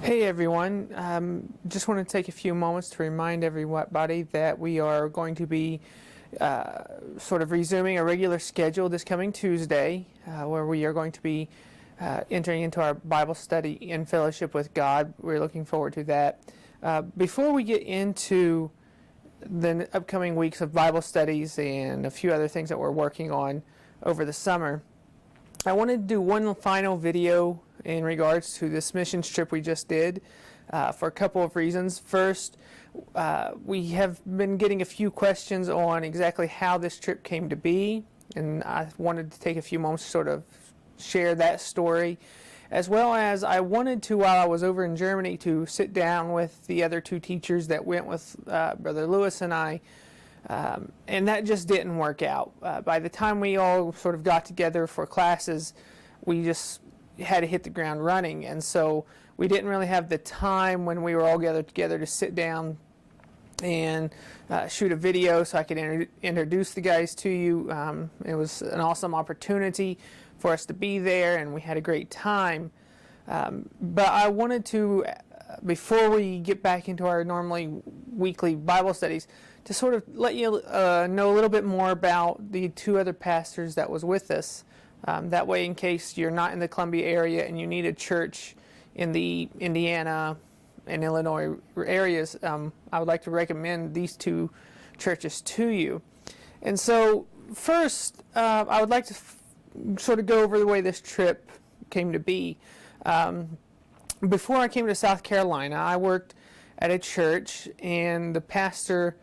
Hey everyone, just want to take a few moments to remind everybody that we are going to be sort of resuming a regular schedule this coming Tuesday, where we are going to be entering into our Bible study in fellowship with God. We're looking forward to that. Before we get into the upcoming weeks of Bible studies and a few other things that we're working on over the summer, I wanted to do one final video in regards to this missions trip we just did for a couple of reasons. First, we have been getting a few questions on exactly how this trip came to be, and I wanted to take a few moments to sort of share that story, as well as I wanted to, while I was over in Germany, to sit down with the other two teachers that went with Brother Lewis and I, and that just didn't work out. By the time we all sort of got together for classes, we just had to hit the ground running, and so we didn't really have the time when we were all gathered together to sit down and shoot a video so I could introduce the guys to you. It was an awesome opportunity for us to be there, and we had a great time. But I wanted to, before we get back into our normally weekly Bible studies, to sort of let you know a little bit more about the two other pastors that was with us. That way, in case you're not in the Columbia area and you need a church in the Indiana and Illinois areas, I would like to recommend these two churches to you. And so first, I would like to sort of go over the way this trip came to be. Before I came to South Carolina, I worked at a church, and the pastor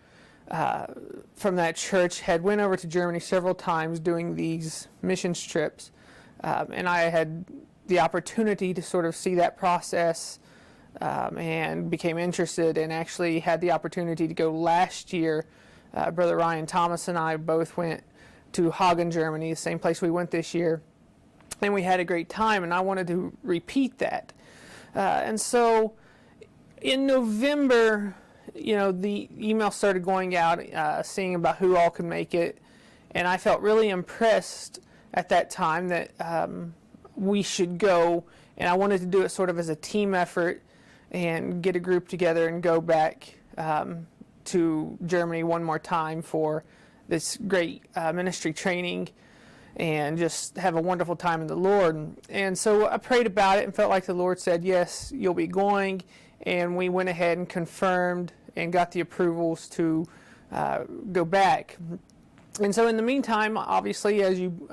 from that church had went over to Germany several times doing these missions trips, and I had the opportunity to sort of see that process and became interested, and actually had the opportunity to go last year. Brother Ryan Thomas and I both went to Hagen, Germany, the same place we went this year, and we had a great time, and I wanted to repeat that. And so in November, the email started going out, seeing about who all could make it, and I felt really impressed at that time that we should go, and I wanted to do it sort of as a team effort and get a group together and go back to Germany one more time for this great ministry training and just have a wonderful time in the Lord. And so I prayed about it and felt like the Lord said, yes, you'll be going. And we went ahead and confirmed and got the approvals to go back. And so in the meantime, obviously, as you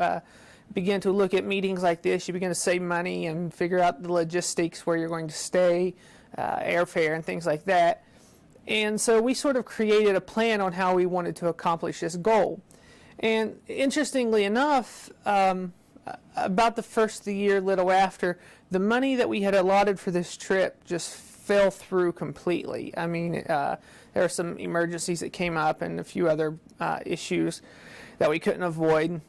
begin to look at meetings like this, you begin to save money and figure out the logistics, where you're going to stay, airfare, and things like that. And so we sort of created a plan on how we wanted to accomplish this goal. And interestingly enough, about the first of the year, little after, the money that we had allotted for this trip just fell through completely. I mean, there were some emergencies that came up and a few other issues that we couldn't avoid.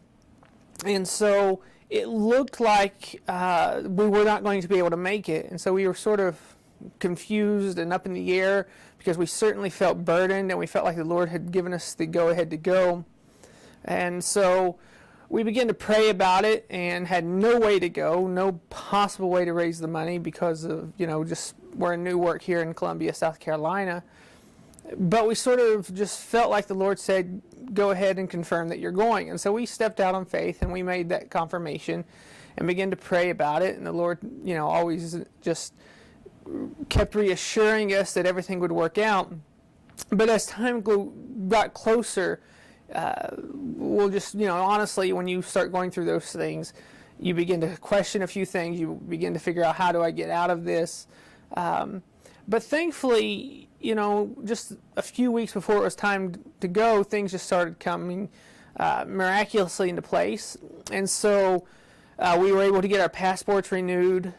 And so it looked like we were not going to be able to make it. And so we were sort of confused and up in the air, because we certainly felt burdened and we felt like the Lord had given us the go-ahead to go. And so we began to pray about it and had no way to go, no possible way to raise the money, because of, just we're in new work here in Columbia, South Carolina. But we sort of just felt like the Lord said, go ahead and confirm that you're going. And so we stepped out on faith and we made that confirmation and began to pray about it. And the Lord, always just kept reassuring us that everything would work out. But as time got closer, we'll just, honestly, when you start going through those things, you begin to question a few things. You begin to figure out, how do I get out of this? But thankfully, just a few weeks before it was time to go, things just started coming miraculously into place. And so we were able to get our passports renewed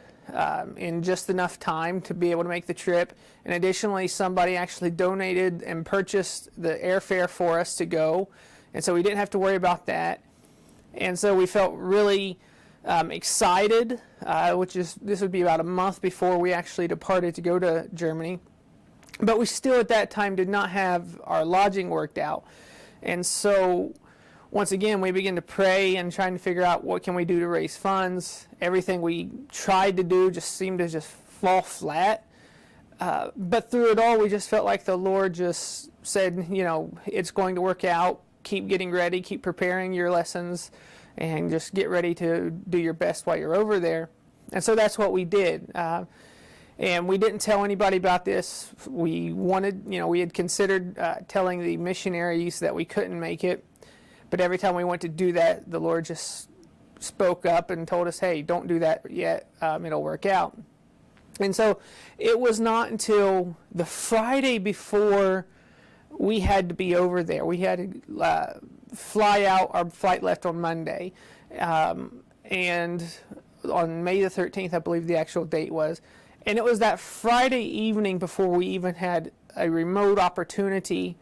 in just enough time to be able to make the trip. And additionally, somebody actually donated and purchased the airfare for us to go, and so we didn't have to worry about that. And so we felt really excited, this would be about a month before we actually departed to go to Germany. But we still at that time did not have our lodging worked out. And so once again, we began to pray and trying to figure out what can we do to raise funds. Everything we tried to do just seemed to just fall flat. But through it all, we just felt like the Lord just said, it's going to work out. Keep getting ready, keep preparing your lessons, and just get ready to do your best while you're over there. And so that's what we did. And we didn't tell anybody about this. We had considered telling the missionaries that we couldn't make it. But every time we went to do that, the Lord just spoke up and told us, hey, don't do that yet. It'll work out. And so it was not until the Friday before we had to be over there. We had to fly out. Our flight left on Monday. And on May the 13th, I believe the actual date was. And it was that Friday evening before we even had a remote opportunity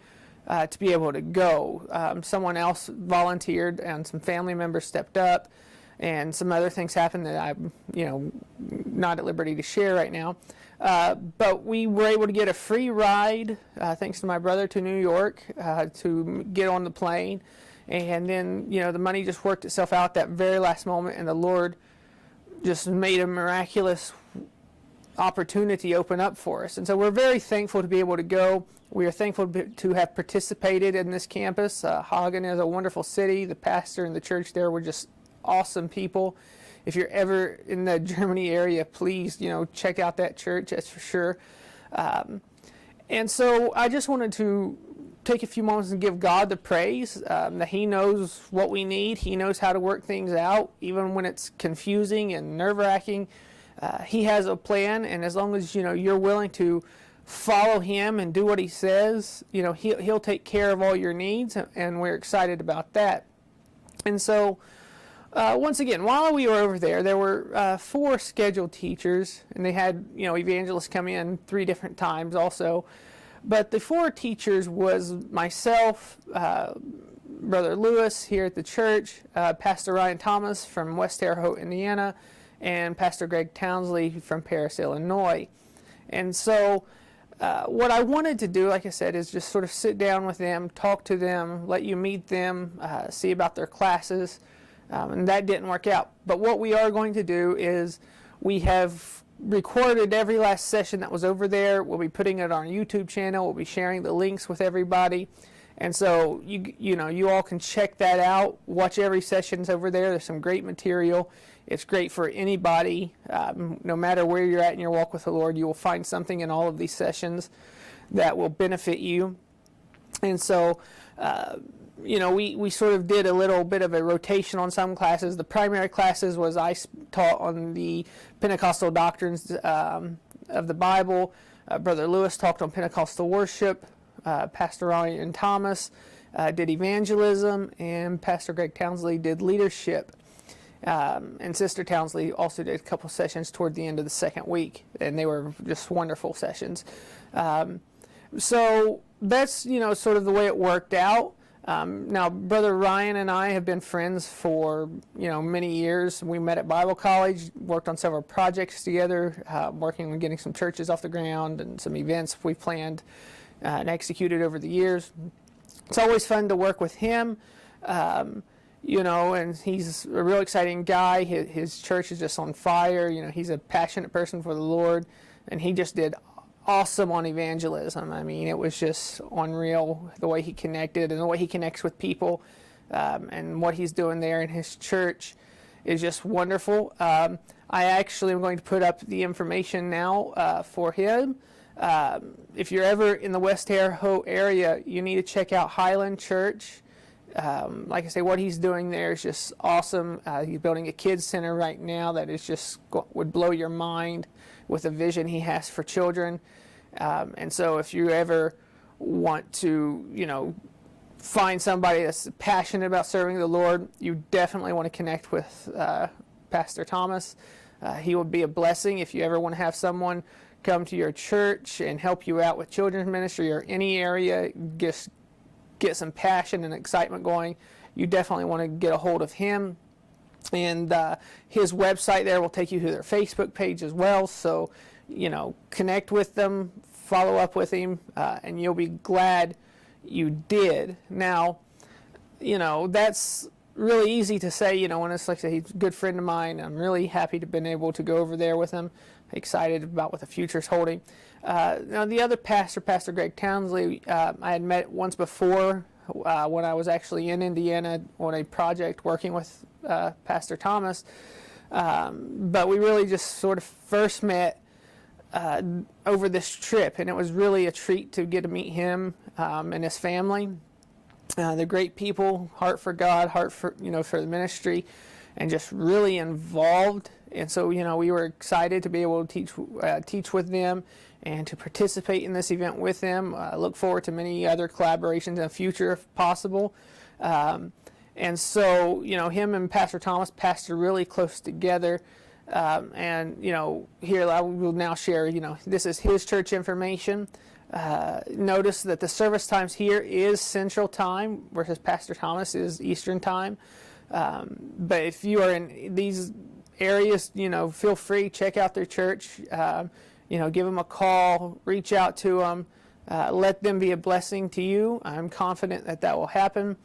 to be able to go. Someone else volunteered and some family members stepped up, and some other things happened that I'm, not at liberty to share right now. But we were able to get a free ride, thanks to my brother, to New York to get on the plane. And then, the money just worked itself out that very last moment, and the Lord just made a miraculous opportunity open up for us. And so we're very thankful to be able to go. We are thankful to have participated in this campus. Hagen is a wonderful city. The pastor and the church there were just awesome people. If you're ever in the Germany area, please, check out that church, that's for sure. And so I just wanted to take a few moments and give God the praise that He knows what we need. He knows how to work things out, even when it's confusing and nerve-wracking. He has a plan, and as long as you're willing to follow Him and do what He says, He'll take care of all your needs, and we're excited about that. And so, once again, while we were over there were 4 scheduled teachers, and they had evangelists come in 3 different times also. But the 4 teachers was myself, Brother Lewis here at the church, Pastor Ryan Thomas from West Terre Haute, Indiana, and Pastor Greg Townsley from Paris, Illinois. And so what I wanted to do, like I said, is just sort of sit down with them, talk to them, let you meet them, see about their classes, and that didn't work out. But what we are going to do is we have recorded every last session that was over there. We'll be putting it on our YouTube channel. We'll be sharing the links with everybody. And so you all can check that out, watch every session's over there. There's some great material. It's great for anybody. No matter where you're at in your walk with the Lord, you will find something in all of these sessions that will benefit you. And so, we sort of did a little bit of a rotation on some classes. The primary classes was I taught on the Pentecostal doctrines of the Bible. Brother Lewis talked on Pentecostal worship. Pastor Ryan Thomas did evangelism, and Pastor Greg Townsley did leadership. And Sister Townsley also did a couple sessions toward the end of the second week, and they were just wonderful sessions. So that's, sort of the way it worked out. Now, Brother Ryan and I have been friends for, many years. We met at Bible college, worked on several projects together, working on getting some churches off the ground and some events we've planned and executed over the years. It's always fun to work with him. And he's a real exciting guy. His church is just on fire. He's a passionate person for the Lord, and he just did awesome on evangelism. I mean, it was just unreal the way he connected and the way he connects with people, and what he's doing there in his church is just wonderful. I actually am going to put up the information now for him. If you're ever in the West Terre Haute area, you need to check out Highland Church. Like I say, what he's doing there is just awesome. He's building a kids center right now that is just would blow your mind with the vision he has for children. And so if you ever want to, find somebody that's passionate about serving the Lord, you definitely want to connect with Pastor Thomas. He would be a blessing. If you ever want to have someone come to your church and help you out with children's ministry or any area, just get some passion and excitement going, you definitely want to get a hold of him. And his website there will take you to their Facebook page as well. So, connect with them, follow up with him, and you'll be glad you did. Now, that's really easy to say, when it's like I say, he's a good friend of mine. I'm really happy to have been able to go over there with him. Excited about what the future's holding. Now the other pastor, Pastor Greg Townsley, I had met once before when I was actually in Indiana on a project working with Pastor Thomas. But we really just sort of first met over this trip, and it was really a treat to get to meet him and his family. They're great people, heart for God, heart for for the ministry, and just really involved. And so we were excited to be able to teach with them and to participate in this event with them. I look forward to many other collaborations in the future if possible. And so him and Pastor Thomas pastor really close together. And here I will now share. This is his church information. Notice that the service times here is Central Time, versus Pastor Thomas is Eastern Time. But if you are in these areas, feel free, check out their church. Give them a call, reach out to them, let them be a blessing to you. I'm confident that will happen.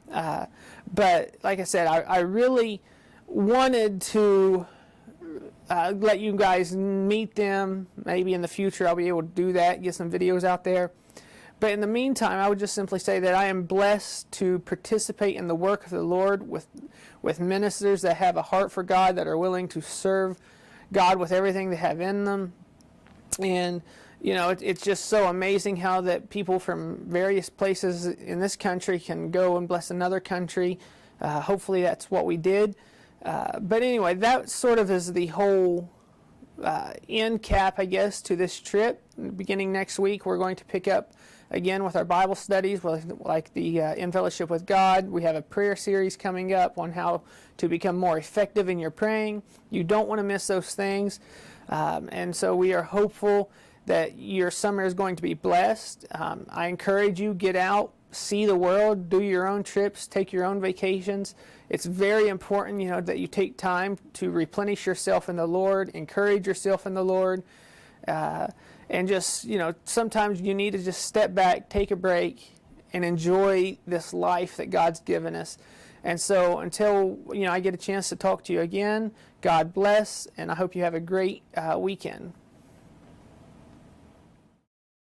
But like I said, I really wanted to let you guys meet them. Maybe in the future I'll be able to do that, get some videos out there. But in the meantime, I would just simply say that I am blessed to participate in the work of the Lord with ministers that have a heart for God, that are willing to serve God with everything they have in them. And it's just so amazing how that people from various places in this country can go and bless another country. Hopefully that's what we did. But anyway, that sort of is the whole end cap, I guess, to this trip. Beginning next week, we're going to pick up again with our Bible studies, like the In Fellowship with God. We have a prayer series coming up on how to become more effective in your praying. You don't want to miss those things. And so we are hopeful that your summer is going to be blessed. I encourage you, get out, see the world, do your own trips, take your own vacations. It's very important, that you take time to replenish yourself in the Lord, encourage yourself in the Lord, and just, sometimes you need to just step back, take a break, and enjoy this life that God's given us. And so until, I get a chance to talk to you again, God bless, and I hope you have a great weekend.